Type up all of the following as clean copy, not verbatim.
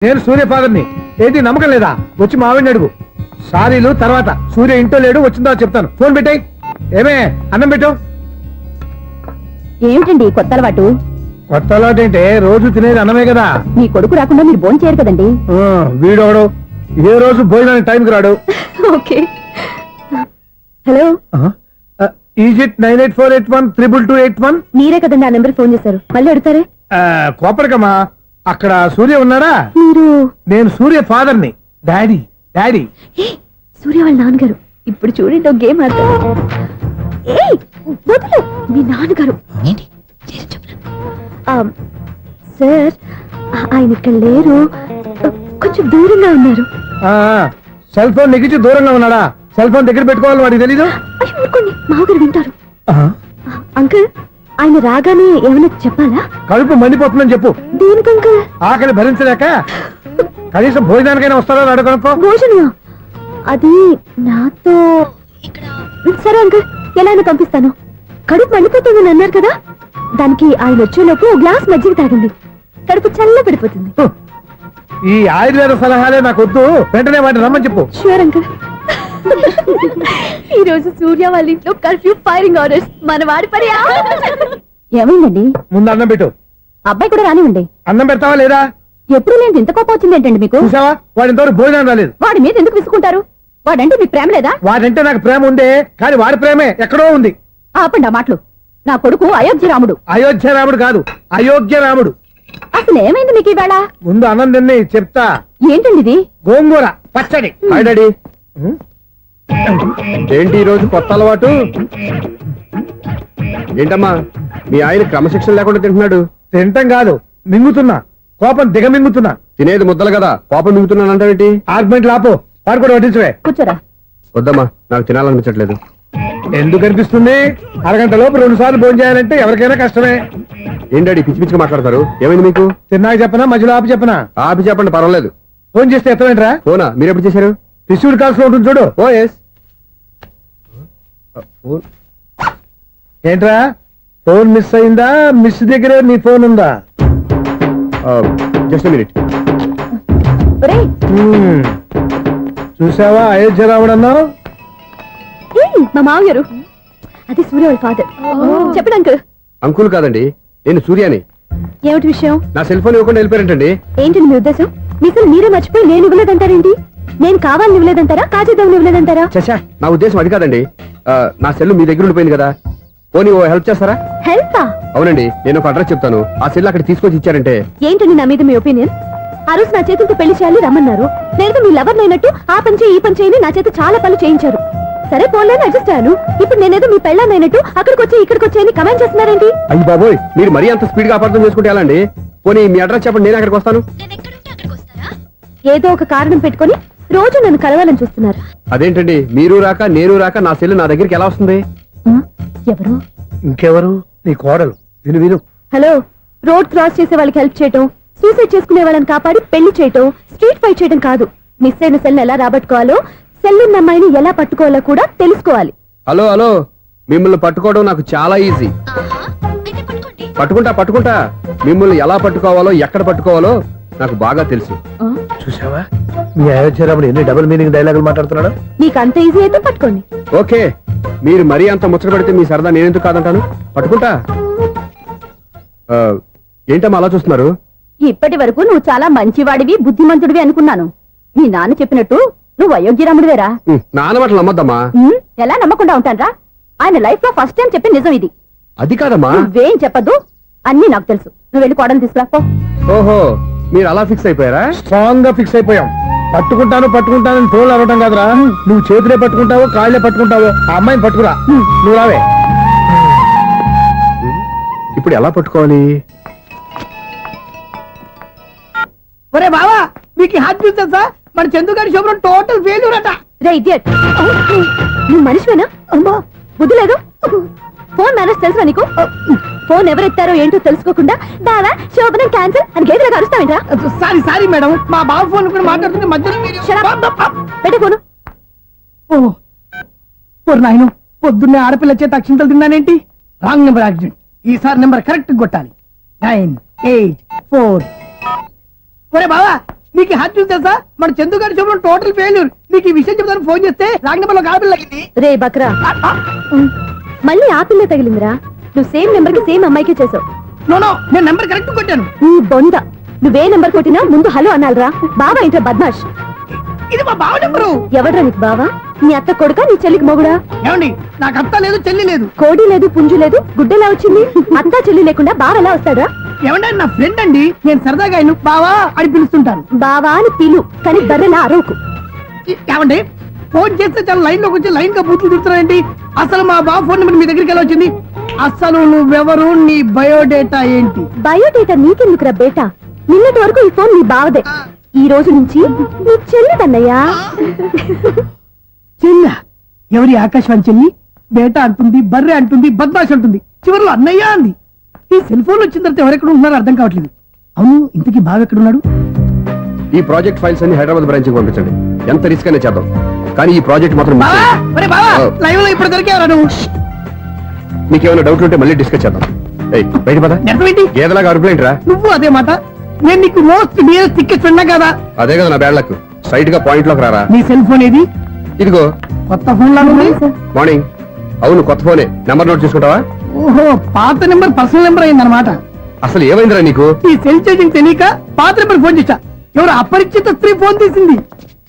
నేను సూర్య ఫాదర్ని. ఏంటి నమ్మకం లేదా? వచ్చి మావిడిని అడుగు. సారీలు తర్వాత. సూర్య ఇంట్లో లేడు, వచ్చిందో చెప్తాను. ఫోన్ పెట్టాయి. ఏమే అన్నం పెట్టు. ఏమిటండి కొత్త అలవాటు? కొత్త అలవాటు ఏంటే? రోజు తినేది అన్నమే కదా. మీ కొడుకు రాకుండా మీరు భోజనం చేయరు కదండి. వీడోడు ఏ రోజు భోజనానికి టైంకి రాడు. ఓకే. Hello, is it 9848132281. మీరే కదండి ఆ నెంబర్ ఫోన్ చేశారు, మళ్ళీ అడుగుతారే? కోపరికమ్మా, అక్కడ సూర్య ఉన్నారా? మీరు? నేను సూర్య ఫాదర్ని. Daddy daddy. సూర్య వాళ్ళ నాన్నగారు. ఇప్పుడు చూడండి ఒక గేమ్ ఆడతారు. ఏయ్, వదులు. మీ నాన్నగారు సార్, ఆయన ఇక్కడ లేరు, కొంచెం దూరంగా ఉన్నారు. సెల్ ఫోన్ నెగించి దూరంగా ఉన్నాడా? సెల్ ఫోన్ దగ్గర పెట్టుకోవాలి, వాడికి తెలీదు. అయ్యో ఊరుకోండి, మామగారు వింటారు. అంకుల్, ఆయన రాగానే ఏమైనా చెప్పాలా? కడుపు మండిపోతుందని చెప్పు. దేనికి అంకుల్? ఆకలి భరించలేక కనీసం భోజనానికైనా వస్తారో అడగనుకో. భోజనం అది నాతో. సరే అంకుల్, ఎలా అయినా పంపిస్తాను. కడుపు మండిపోతుందని అన్నారు కదా, దానికి ఆయన వచ్చేలోపు గ్లాస్ మజ్జిగ తాగండి, కడుపు చల్ల పడిపోతుంది. ఈ ఆయుర్వేద సలహాలే నాకు వద్దు, వెంటనే వాటిని రమ్మని చెప్పు. Sure uncle. ఈ రోజు సూర్య వాళ్ళ ఇంట్లో కర్ఫ్యూ ఫైరింగ్ ఆర్డర్స్. మన వాడి పని ఏమైందండి? ముందు అన్నం పెట్టు. అబ్బాయి కూడా రానివ్వండి. అన్నం పెడతావా లేదా? ఎప్పుడు నేను ఇంత కోపం వచ్చింది ఏంటండి మీకు? చూసావా, వాడి ఇంతవరకు భోజనం రాలేదు. వాడి మీద ఎందుకు విసుకుంటారు? వాడంటే మీకు ప్రేమ లేదా? వాడంటే నాకు ప్రేమ ఉండే, కానీ వాడి ప్రేమే ఎక్కడో ఉంది. ఆపండి ఆ మాటలు. నా కొడుకు అయోధ్య రాముడు. అయోధ్య రాముడు కాదు, అయోగ్య రాముడు. అసలు ఏమైంది మీకు ఈవేళ? ముందు అన్నం తిని చెప్తా. ఏంటండి ఇది? గోంగూర పచ్చడి. Hi daddy. ఏంటి ఈ రోజు కొత్త అలవాటు? ఏంటమ్మా, మీ ఆయన క్రమశిక్షణ లేకుండా తింటున్నాడు? తింటం కాదు, మింగుతున్నా. కోపం దిగమింగుతున్నా. తినేది ముద్దలు కదా, కోపం మింగుతున్నాను అంటావేంటి? ఆర్గ్మెంట్ లాపో, వాడు కూడా వడ్డించవే. కూర్చోరా. వద్దమ్మా, నాకు తినాలనిపించట్లేదు. ఎందుకు అనిపిస్తుంది? అరగంట లోపు 2 సార్లు భోజనం చేయాలంటే ఎవరికైనా కష్టమే. ఏం డాడీ పిచ్చి పిచ్చిగా మాట్లాడతారు? ఏమైంది మీకు? తిన్నాక చెప్పనా, మధ్యలో ఆపి చెప్పనా? ఆపి చెప్పండి, పర్వాలేదు. ఫోన్ చేస్తే ఎత్తమేంట్రా? ఫోనా? మీరు ఎప్పుడు చేశారు? రిసీవ్డ్ కాల్స్ లో ఉంటుంది చూడు. ఓ ఎస్. ఏంట్రా, ఫోన్ మిస్ అయిందా? మిస్ దగ్గరే నీ ఫోన్ ఉందా? Just minute. ఒరేయ్, చూసావా అయోధ్య రాముడు అన్నావు? ఏయ్, మా మామగారు. అది సూర్య వాళ్ళ ఫాదర్. చెప్పండి అంకుల్. అంకుల్ కాదండి, నేను సూర్యాని. ఏమిటి విషయం? నా సెల్ ఫోన్ ఇవ్వకుండా వెళ్ళిపోయారంటండి. ఏంటండి మీ ఉద్దేశం? మీకు మీరే మర్చిపోయి నేను ఇవ్వలేదంటారేంటి? నేను కావాలని ఇవ్వలేదంటారా, కాజేద్దామని ఇవ్వలేదంటారా? చచ్చా, నా ఉద్దేశం అది కాదండి. నా సెల్ మీ దగ్గర ఉండిపోయింది కదా, పోనీ ఓ హెల్ప్ చేస్తారా? హెల్పా? అవునండి, నేను ఒక అడ్రస్ చెప్తాను, ఆ సెల్ అక్కడ తీసుకొచ్చి ఇచ్చారంటే. ఏంటండి నా మీద మీ ఒపీనియన్? ఆ రోజు నా చేతులతో పెళ్లి చేయాలి రమ్మన్నారు. నేను మీ లవర్ అయినట్టు ఆ పని చేయి ఈ పని చేయని నా చేత చాలా పనులు చేయించారు. సరే పోలేని అడ్జస్ట్ అయ్యాను. ఇప్పుడు నేనేదో మీ పెళ్ళాన్ని అయినట్టు అక్కడికి వచ్చి ఇక్కడికి వచ్చి కమెంట్ చేస్తున్నారేంటి? అయ్యి బాబోయ్, మీరు మరీ అంత స్పీడ్ గా అపార్థం చేసుకుంటే ఎలా అండి? పోనీ మీ అడ్రస్ చెప్పండి, నేను అక్కడికి వస్తాను. ఏదో ఒక కారణం పెట్టుకొని రోజు నన్ను కలవాలని చూస్తున్నారు. అదేంటండి, మీరు రాక నేను రాక నా సెల్ నా దగ్గరికి ఎలా వస్తుంది? ఎవరు? ఇంకెవరు? నీ కోడలు. విను విను. హలో, రోడ్ క్రాస్ చేసే వాళ్ళకి హెల్ప్ చేయటం, సూసైడ్ చేసుకునే వాళ్ళని కాపాడి పెళ్లి చేయటం, స్ట్రీట్ ఫైట్ చేయడం కాదు. మిస్ అయిన సెల్ ఎలా రాబట్టుకోవాలో, సెల్ ఉన్న అమ్మాయిని ఎలా పట్టుకోవాలో కూడా తెలుసుకోవాలి. హలో హలో, మిమ్మల్ని పట్టుకోవడం నాకు చాలా ఈజీ. పట్టుకుంటా. మిమ్మల్ని ఎలా పట్టుకోవాలో, ఎక్కడ పట్టుకోవాలో నాకు బాగా తెలుసు. చూసావా, మీ అయోధ్య రాముడు ఎన్ని డబుల్ మీనింగ్ డైలాగులు మాట్లాడుతున్నాడు. నీకు అంత ఈజీ అయితే పట్టుకోండి. ఓకే, మీరు మరీ అంత ముచ్చట పెడితే మీ సరదా నేనెందుకు కాదంటాను. పట్టుకుంటా. ఏంటమ్మా అలా చూస్తున్నారు? ఇప్పటి వరకు నువ్వు చాలా మంచివాడివి, బుద్ధిమంతుడివి అనుకున్నాను. మీ నాన్న చెప్పినట్టు నువ్వు అయోగ్యరాముడివేరా? నాన్న మాటలు నమ్మద్దమ్మా. ఎలా నమ్మకుండా ఉంటానరా? ఆయన లైఫ్ లో ఫస్ట్ టైం చెప్పిన నిజం ఇది. అది కాదమ్మా. నువ్వేం చెప్పదు, అన్ని నాకు తెలుసు. నువ్వు వెళ్ళి కోడలు తీసుకురాపో. ఓహో, మీరు అలా ఫిక్స్ అయిపోయారా? స్ట్రాంగ్ గా ఫిక్స్ అయిపోయాం. పట్టుకుంటాను ఫోన్లు అరవటం కాదురా. నువ్వు చేతులే పట్టుకుంటావో కాళ్ళే పట్టుకుంటావో ఆ అమ్మాయిని పట్టుకురా. నువ్వు రావే. ఇప్పుడు ఎలా పట్టుకోవాలి? ఒరే బావా, మీకు హాట్ న్యూస్ తెలుసా? మన చందుగారి శుభ్రం టోటల్ ఫెయిల్యూర్ అట. రే ఇడియట్, నువ్వు మనిషివేనా? అమ్మా, బుద్ధి లేదు. ఫోన్ మేనేజ్ తెలుసా నీకు? ఫోన్ ఎవరెత్తారో ఏంటో తెలుసుకోకుండా బావా శోభనం క్యాన్సిల్ అని గేదెలకు అరుస్తావేంట్రా? సారీ మేడం, మా బావ ఫోన్ కూడా మాట్లాడుతుంటే మధ్యలో మీరు పెట్టే ఫోను. ఓ నాయను, పొద్దున్నే ఆడపిల్ల చేత అక్షింతలు తిన్నానేంటి? Wrong number accident. ఈసారి నెంబర్ కరెక్ట్ కొట్టాలి. 9, 8, 4. ఒరే బావా, మీకు హార్ట్ న్యూస్ తెలుసా? మన చందు గారి శుభ్రం టోటల్ ఫెయిల్యూర్. మీకు ఈ విషయం చెప్తాను ఫోన్ చేస్తే రాంగ్ నెంబర్ లో కాపీ లాగింది. రే బక్రా, మళ్ళీ ఆ పిల్ల తగిలిందిరా. నువ్వు సేమ్ నెంబర్ కి సేమ్ అమ్మాయికే చేసావు. నో నేను నెంబర్ కరెక్ట్ కొట్టాను. నీ బొంద, నువ్వే నెంబర్ కొట్టినా ముందు హలో అనాలిరా. బావా ఏంట్రా బద్మాష్? ఇది మా బావ నెంబరు. ఎవడ్రా నీకు బావా? నీ అత్త కొడుకా, నీ చెల్లికి మొగుడా? ఏమండి, నాకు అత్త లేదు చెల్లి లేదు. కోడి లేదు, పుంజు లేదు, గుడ్డెలా వచ్చింది? అత్త చెల్లి లేకుండా బావ ఎలా వస్తాడా? ఏమండి, నా ఫ్రెండ్ అండి. నేను సరదాగా ఆయన బావా అని పిలుస్తుంటాను. బావా అని పిలు, కానీ బర్రెలా అరవకు. ఏమండి, ఫోన్ చేస్తే చాలా లైన్ లోకి వచ్చి లైన్ గా బూతులు తిడుతున్నాయండి. అసలు మా బావ ఫోన్ నెంబర్ మీ దగ్గరికి ఎలా వచ్చింది? అసలు నువ్వెవరు, నీ బయోడేటా ఏంటి? బయోడేటా నీకెందుకురా బేటా? నిన్నటి వరకు ఈ ఫోన్ నీ బావదే. ఈ రోజు నుంచి నీ చెల్లిదన్నయ్యా. చెల్ల ఎవరి? ఆకాశవాణి చెల్లి. బేటా అంటుంది, బర్రె అంటుంది, బద్మాష్ అంటుంది, చివరిలో అన్నయ్య అంది. ఈ సెల్ ఫోన్ వచ్చిన తర్వాత ఎవరెక్కడ ఉంటున్నారో అర్థం కావట్లేదు. అవును, ఇంతకీ బావ ఎక్కడున్నాడు? ఈ ప్రాజెక్ట్ ఫైల్స్ అన్ని హైదరాబాద్ బ్రాంచ్ పంపించండి. ఎంత రిస్క్ అయినా చేద్దాం, కానీ ఈ ప్రాజెక్ట్ మాత్రం miss బావా, చేయొద్దు. ఒరే బావా, లైవ్ లో ఇప్పుడు దొరికేవరా నువ్వు? మీకేమైనా డౌట్లు ఉంటే మళ్ళీ డిస్కస్ చేద్దాం. ఏయ్, బయట పద. నెరవేంటి? గేదలాగా అరుపులేంట్రా? నువ్వు అదే మాట. నేను నీకు మోస్ట్ డియరెస్ట్ టికెట్స్ ఉన్నా కదా. అదే కదా నా బ్యాడ్ లక్. స్ట్రైట్ గా పాయింట్ లోకి రారా. నీ సెల్ ఫోన్ ఏది? ఇదిగో. కొత్త ఫోన్ లాగా ఉంది. మార్నింగ్. అవును, కొత్త ఫోనే. నెంబర్ నోట్ చేసుకుంటావా? ఓహో, పాత నెంబర్ పర్సనల్ నెంబర్ అయిందన్నమాట. అసలు ఏమైందిరా నీకు? ఈ సెల్ చేంజింగ్ తెలియక పాత నెంబర్ ఫోన్ చేశా. ఎవరు అపరిచిత స్త్రీ ఫోన్ తీసింది.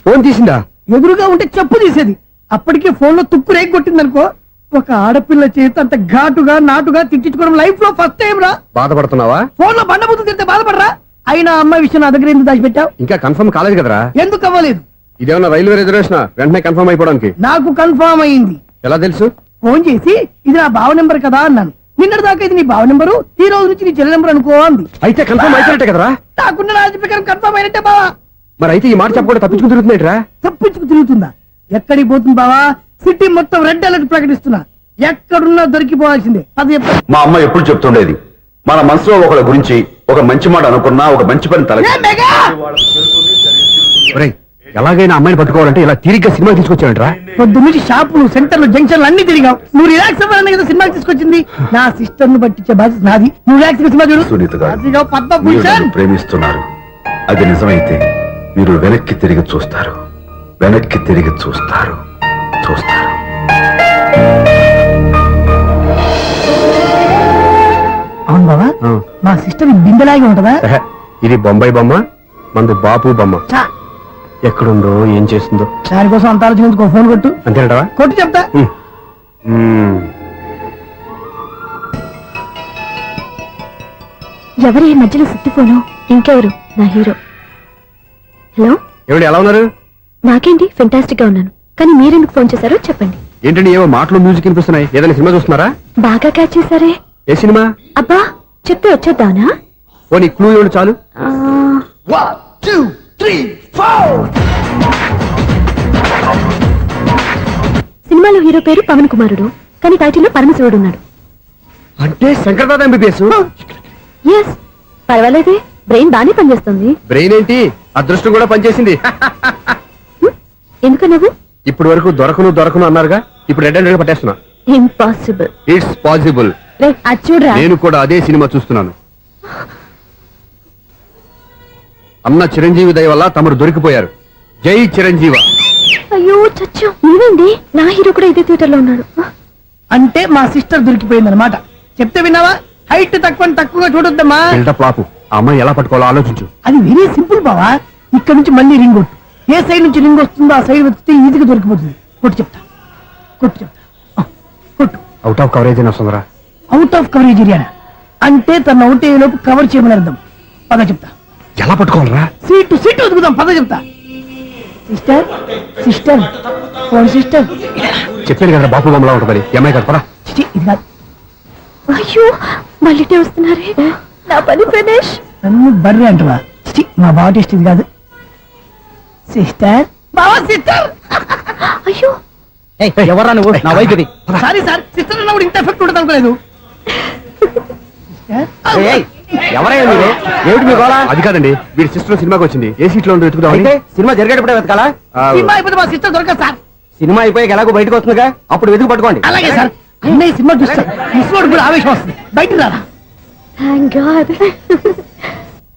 ఫోన్ తీసిందా? ఎదురుగా ఉంటే చెప్పు తీసేది. అప్పటికే ఫోన్ లో తుక్కు రేగి కొట్టిందనుకో. ఒక ఆడపిల్ల చేత అంత ఘాటుగా నాటుగా తిట్టించుకోవడం లైఫ్ లో ఫస్ట్ టైం రా. బాధపడుతున్నావా? ఫోన్ లో బండబుద్ధి తింటే బాధపడరా? అయినా అమ్మాయి విషయం నా దగ్గర ఎందుకు దాచిపెట్టావు? ఇంకా కన్ఫర్మ్ కాలేదు కదరా. ఎందుకు అవ్వలేదు? ఇదేమన్నా రైల్వే రిజర్వేషన్? వెంటనే కన్ఫర్మ్ అయిపోవడానికి. నాకు కన్ఫర్మ్ అయింది. ఎలా తెలుసు? ఫోన్ చేసి ఇది నా బావ నెంబర్ కదా అన్నాను. నిన్నటి దాకా ఇది నీ బావ నెంబరు, ఈ రోజు నుంచి నీ చెల్లి నెంబర్ అనుకో అంది. అయితే కన్ఫర్మ్ అయిపోయినట్టే కదరా. నాకున్న రాజు ప్రకారం కన్ఫర్మ్ అయినట్టే బావా. మరి అయితే ఈ మాట చెప్పకుండా తప్పించుకుని తిరుగుతున్నాయిట్రా. తప్పించుకు తిరుగుతుందా? ఎక్కడికి పోతుంది బావా? సిటీ మొత్తం రెడ్ అలర్ట్ ప్రకటిస్తున్నా. ఎక్కడున్నా దొరికిపోవాల్సిందే. అది చెప్ప- మా అమ్మ ఎప్పుడు చెప్తుండేది, మన మనసులో ఒకళ్ళ గురించి ఒక మంచి మాట అనుకున్నా ఒక మంచి పని తల ఏ మెగా! ఒరేయ్, ఎలాగైనా అమ్మాయిని పట్టుకోవాలంటే ఇలా తిరిగ్గా సినిమా తీసుకొచ్చాడంట్రా. పొద్దు నుంచి షాపులు, సెంటర్లు, జంక్షన్లు అన్ని తిరిగావు. నువ్వు రిలాక్స్ అవ్వాలని కదా సినిమాకి తీసుకొచ్చింది. నా సిస్టర్ ను పట్టించే బాధ్యత నాది. నువ్వు రిలాక్స్ సినిమా చూడు. సునీత గారు, అదిగో మీరు పద్మభూషణ్. నన్ను ప్రేమిస్తున్నారు. అది నిజమైతే మీరు వెనక్కి తిరిగి చూస్తారు, వెనక్కి తిరిగి చూస్తారు, చూస్తారు. అవును బావా, ఆ. మా సిస్టర్ బిందెలాగే ఉంటదా? ఎహె, ఇది బొంబాయి బొమ్మ, మందు బాపు బొమ్మ. చా, ఎక్కడుందో ఏం చేస్తుందో. దానికోసం అంత ఆలోచించుకో. ఫోన్ కొట్టు. అంతేనటవా? కొట్టు చెప్తా. ఎవరి ఈ మధ్యలో సుత్తి ఫోను? ఇంకెవరు? నా హీరో. హలో, ఏమిటి ఎలా ఉన్నారు? నాకేంటి ఫెంటాస్టిక్ గా ఉన్నాను, కానీ మీరెందుకు ఫోన్ చేశారో చెప్పండి. ఏంటండి ఏవో మాటలు మ్యూజిక్ వినిపిస్తున్నాయి? ఏదైనా సినిమా చూస్తున్నారా? బాగా క్యాచ్ చేశారే. ఏ సినిమా? అబ్బా, చెప్తే వచ్చేద్దానా? ఓ నీ క్లూ ఇవ్వండి చాలు. ఆ, 1 2 3 4. సినిమాలో హీరో పేరు పవన్ కుమారుడు, కానీ టైటిల్లో పరమశివుడు ఉన్నాడు. అంటే శంకర్దాద ఎంబీబీఎస్. ఎస్, పర్వాలేదే, బ్రెయిన్ బానే పనిచేస్తుంది. బ్రెయిన్ ఏంటి, అదృష్టం కూడా పనిచేసింది. ఎందుకు నువ్వు? ఇప్పటి వరకు దొరకను అన్నారుగా, ఇప్పుడు రెడ్ హ్యాండెడ్ గా పట్టేస్తున్నా. ఇంపాసిబుల్. It's possible. రే, అది చూడరా. నేను కూడా అదే సినిమా చూస్తున్నాను. అన్న చిరంజీవి దయ వల్ల తమరు దొరికిపోయారు. జై చిరంజీవ. అయ్యో చచ్చా, నీవేంటి? నా హీరో కూడా ఇదే థియేటర్ లో ఉన్నాడు. అంటే మా సిస్టర్ దొరికిపోయింది అనమాట. చెప్తే విన్నావా? హైట్ తక్కువగా చూడొద్దమ్మా. బిల్డప్ లాపు. ఆ అమ్మాయి ఎలా పట్టుకోవాలో ఆలోచించు. అది వెరీ సింపుల్ బావా. ఇక్కడ నుంచి మళ్ళీ రింగ్ కొట్టు. ఏ సైడ్ నుంచి రింగ్ వస్తుందో ఆ సైడ్ వస్తే ఈజీగా దొరికిపోతుంది. కొట్టు చెప్తా. ఆ, కొట్టు. అవుట్ ఆఫ్ కవరేజ్ అయినా వస్తుందిరా. అవుట్ ఆఫ్ కవరేజ్ ఏరియా అంటే తన అవుట్ అయ్యే లోపు కవర్ చేయమని అర్థం. పద చెప్తా. ఎలా పట్టుకోవాలరా? సీటు వెతుకుదాం. పద చెప్తా. Sister sister phone sister. చెప్పాను కదా బాపు బొమ్మలా ఉంటుంది. అమ్మాయి కదా పరా. చిచి, ఇది కాదు. అయ్యో, మళ్ళీ వస్తున్నారే. నా పని ఫినిష్. నన్ను బర్రె అంటవా? చిచి, మా బావ టేస్ట్ ఇది కాదు. సిస్టర్, బావా సిస్టర్. అయ్యో, ఎవరా నువ్వు? నా వైపు ఇది. సారీ సార్, సిస్టర్ అన్నప్పుడు ఇంత ఎఫెక్ట్ ఉండదు అనుకోలేదు. ఎవరైనా మీరు? ఏమిటి మీ గోళ? అది కాదండి, వీడి సిస్టర్ సినిమాకి వచ్చింది. ఏ సీట్ లో వెతుకుదాం. అయితే సినిమా జరిగేటప్పుడే వెతకాలా? సినిమా అయిపోతే మా సిస్టర్ దొరకదు సార్. సినిమా అయిపోయాక ఎలాగో బయటకు వస్తుందిగా, అప్పుడు వెతుకు పట్టుకోండి. అలాగే సార్. అన్నయ్య సినిమా చూస్తారు. ముసలోడు కూడా ఆవేశం వస్తుంది. బయట రారా. Thank God.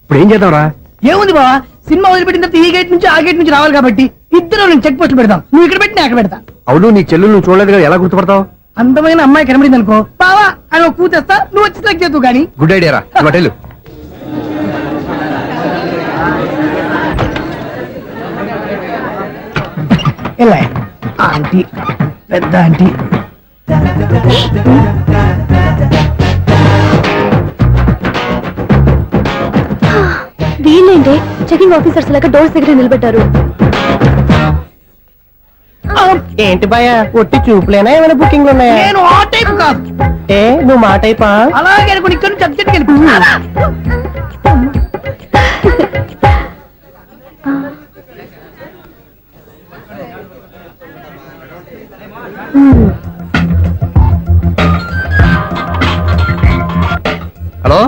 ఇప్పుడు ఏం చేద్దాంరా? ఏముంది బావా, సినిమా వదిలిపెట్టిన తర్వాత ఈ గేట్ నుంచి ఆ గేట్ నుంచి రావాలి కాబట్టి ఇద్దరు నేను చెక్ పోస్ట్ పెడతాం. నువ్వు ఇక్కడ పెట్టి నేను అక్కడ పెడతా. అవును, నీ చెల్లు నువ్వు చూడలేదు కదా, ఎలా గుర్తుపడతావు? అందమైన అమ్మాయి కనబడింది అనుకో, బావా అని ఒక కూతేస్తా, నువ్వు వచ్చి సెలెక్ట్ చేద్దు కానీ. గుడ్ ఐడియా రా, హోటల్. ఎలా ఆంటీ, పెద్ద ఆంటీ. వీళ్ళేంటి చెకింగ్ ఆఫీసర్స్ లాగా డోర్స్ దగ్గర నిలబెట్టారు. ఏంటి భయ ఒట్టి చూపులేనా ఏమైనా బుకింగ్లు ఉన్నాయా? నేను ఆ టైప్ కాదు. ఏ నువ్వు మా టైపా? అలాగే అనుకుని ఇక్కడ నుంచి అర్జెంట్కి వెళ్ళిపోతున్నా. హలో,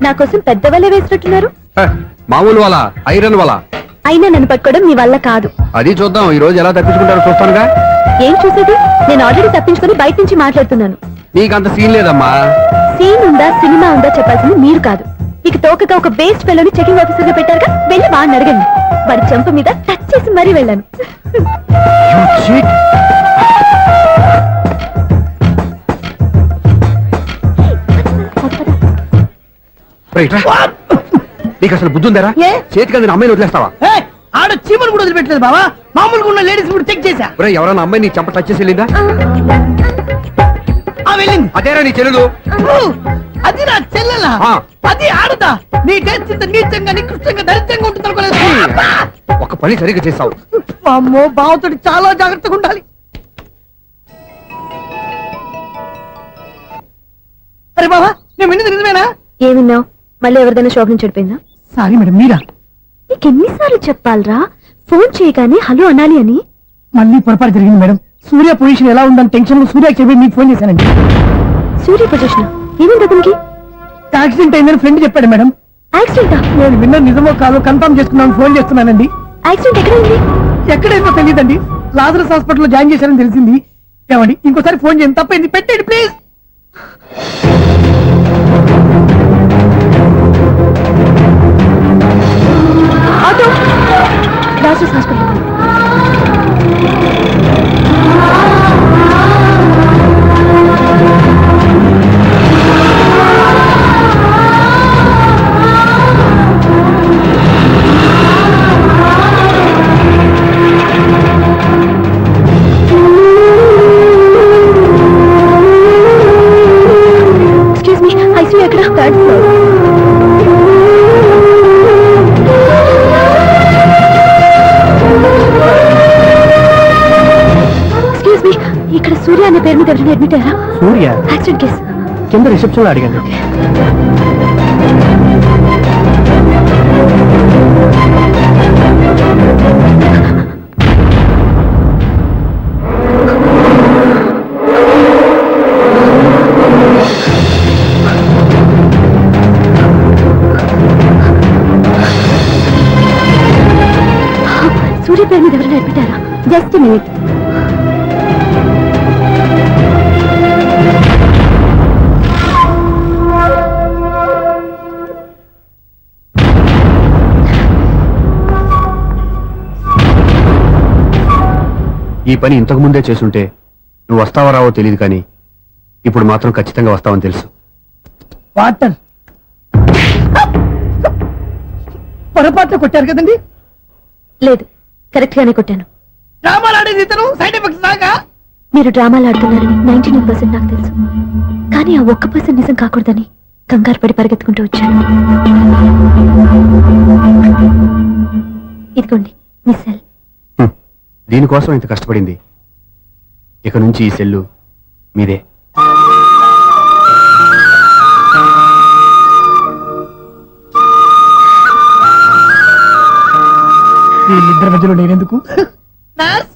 నా కోసం పెద్ద వలే వేసినట్టున్నారు. మామూలు వాళ్ళ ఐరన్ వాళ్ళ. అయినా నన్ను పట్టుకోవడం మీ వల్ల కాదు. అది చూద్దాం, ఈ రోజు ఎలా తప్పించుకుంటారో చూస్తానుగా. ఏం చూసేది? నేను ఆల్రెడీ తప్పించుకొని బయట నుంచి మాట్లాడుతున్నాను. నీకంత సీన్ లేదమ్మా. సీన్ ఉందా సినిమా ఉందా చెప్పాల్సింది మీరు కాదు. ఇక తోకగా ఒక బేస్ట్ ఫెలోని చెకింగ్ ఆఫీసర్ గా పెట్టారుగా, వెళ్ళి వాడిని అడగండి. వాడి చెంప మీద టచ్ చేసి మరీ వెళ్ళాను. నీకు అసలు బుద్ధి ఉందారా? ఏ? చేతికి అందిన అమ్మాయిని వదిలేస్తావా? ఏయ్, ఆడ చీమలు కూడా వదిలిపెట్టలేదు బావా. మామూలుగా ఉన్న లేడీస్ కూడా చెక్ చేశా. ఒరే, ఎవరైనా అమ్మాయి నీ చెంప టచ్ చేసి వెళ్ళిందా? ఆ వెళ్ళింది. అదేరా నీ చెల్లెలు. ఓ, అది నా చెల్లెలా? ఆ. అది ఆడదా? నీ టేస్ట్ ఇంత నీచంగా నికృష్టంగా దరిద్రంగా ఉంటుంది అనుకోలేదు. ఒక పని సరిగ్గా చేస్తావు. అమ్మో, బావతోటి చాలా జాగ్రత్తగా ఉండాలి. అరే బావా, నేను విన్నది నిజమేనా? ఏమిన్నావు? మళ్ళీ ఎవరిదైనా షాప్ నుంచి చెడిపోయిందా? సారీ మేడం, మీరా? నీకెన్నిసార్లు చెప్పాలరా ఫోన్ చేయగానే హలో అనాలి అని? మళ్ళీ పొరపాటు జరిగింది మేడం. సూర్య పొజిషన్ ఎలా ఉందని టెన్షన్ లో సూర్యకి చెప్పి మీకు ఫోన్ చేశానండి. సూర్య పొజిషన్ ఏమైంది అతనికి? యాక్సిడెంట్ అయిందని ఫ్రెండ్ చెప్పాడు మేడం. యాక్సిడెంటా? నేను విన్న నిజమో కాదో కన్ఫర్మ్ చేసుకున్నాను, ఫోన్ చేస్తున్నానండి. యాక్సిడెంట్ ఎక్కడైంది? ఎక్కడైందో తెలియదండి. లాజరస్ హాస్పిటల్లో జాయిన్ చేశారని తెలిసింది. ఏమండి, ఇంకోసారి ఫోన్ చేయండి, తప్పైంది, పెట్టండి please. Auto Rajesh hospital. Excuse me, ICU ఎక్కడ? Third floor. ఇక్కడ సూర్య అనే పేరు మీద ఎవరైనా అడ్మిట్ అయ్యారా? సూర్య యాక్సిడెంట్ కేసు కింద రిసెప్షన్ లో అడిగాను. సూర్య పేరు మీద ఎవరైనా అడ్మిట్ అయ్యారా? Just minute. ఈ పని ఇంతకు ముందే చేసుంటే నువ్వు వస్తావో రావో తెలియదు, కానీ ఇప్పుడు మాత్రం ఖచ్చితంగా వస్తావని తెలుసు. వాటర్ పొరపాట్లు కొట్టారు కదండి? లేదు, కరెక్ట్ గానే కొట్టాను. డ్రామాలు ఆడేది ఇతను, సైడ్ ఎఫెక్ట్స్ దాకా. మీరు డ్రామాలు ఆడుతున్నారని 99% నాకు తెలుసు, కానీ ఆ 1% నిజం కాకూడదని కంగారు పడి పరిగెత్తుకుంటూ వచ్చాను. ఇదిగోండి మీ సెల్. దీనికోసం ఇంత కష్టపడింది. ఇక నుంచి ఈ సెల్లు మీదే. వీళ్ళిద్దరి మధ్యలో నేనెందుకు? నర్స్